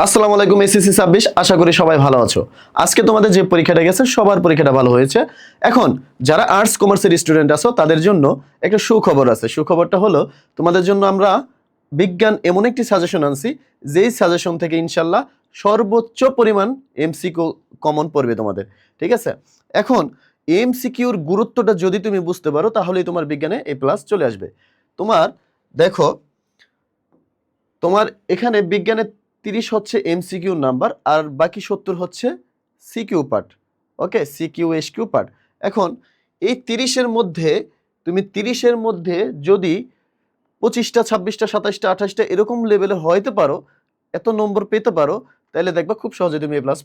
আসসালামু আলাইকুম এসএসসি 26 আশা করি সবাই ভালো আছো। আজকে তোমাদের যে পরীক্ষাটা গেছে সবার পরীক্ষাটা ভালো হয়েছে। এখন যারা আর্টস কমার্সের স্টুডেন্ট আছো তাদের জন্য একটা সুখবর আছে। সুখবরটা হলো তোমাদের জন্য আমরা বিজ্ঞান এমন একটি সাজেশন আনছি যেই সাজেশন থেকে ইনশাল্লাহ সর্বোচ্চ পরিমাণ এমসিকিউ কমন পড়বে তোমাদের। ঠিক আছে? এখন এমসিকিউর গুরুত্বটা যদি তুমি বুঝতে পারো তাহলেই তোমার বিজ্ঞানে এ প্লাস চলে আসবে। তোমার দেখো তোমার এখানে বিজ্ঞানে 30 হচ্ছে এমসিকিউ নাম্বার আর বাকি 70 হচ্ছে সিকিউ পার্ট। ওকে, সিকিউ এসকিউ পার্ট। এখন এই 30-এর মধ্যে তুমি 30-এর মধ্যে যদি 25টা 26টা 27টা 28টা এরকম লেভেলে হইতে পারো, এত নম্বর পেতে পারো, তাহলে দেখবা খুব সহজে তুমি এ প্লাস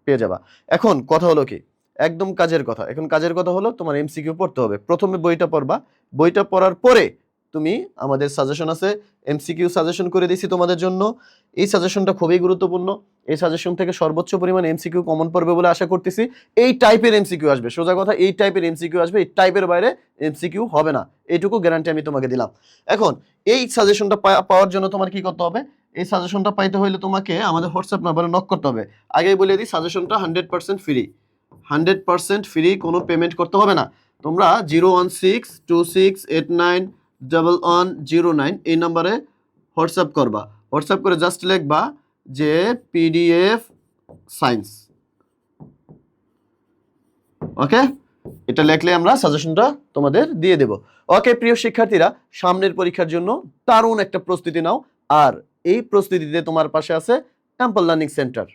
পেয়ে যাবা। এখন কথা হলো কি, একদম কাজের কথা। এখন কাজের কথা হলো তোমার এমসিকিউ পড়তে হবে। প্রথমে বইটা পড়বা, বইটা পড়ার পরে তুমি আমাদের সাজেশন আছে, এমসিকিউ সাজেশন করে দিয়েছি তোমাদের জন্য। এই সাজেশনটা খুবই গুরুত্বপূর্ণ। এই সাজেশন থেকে সর্বোচ্চ পরিমাণ এমসিকিউ কমন পড়বে বলে আশা করতেছি। এই টাইপের এমসিকিউ আসবে, সোজা কথা এই টাইপের এমসিকিউ আসবে, এই টাইপের বাইরে এমসিকিউ হবে না, এইটুকু গ্যারান্টি আমি তোমাকে দিলাম। এখন এই সাজেশনটা পাওয়ার জন্য তোমার কি করতে হবে? এই সাজেশনটা পাইতে হলে তোমাকে আমাদের হোয়াটসঅ্যাপ নাম্বারে নক করতে হবে। আগেই বলে দিই সাজেশনটা 100% ফ্রি, 100% ফ্রি, কোনো পেমেন্ট করতে হবে না। তোমরা 01626891109 এই নাম্বারে হোয়াটসঅ্যাপ করবা। হোয়াটসঅ্যাপ করে জাস্ট লিখবা যে পিডিএফ সায়েন্স। ওকে, এটা লিখলে আমরা সাজেশনটা তোমাদের দিয়ে দেব। ওকে প্রিয় শিক্ষার্থীরা, সামনের পরীক্ষার জন্য দারুণ একটা প্রস্তুতি নাও। আর এই প্রস্তুতিতে তোমার পাশে আছে টেম্পল লার্নিং সেন্টার।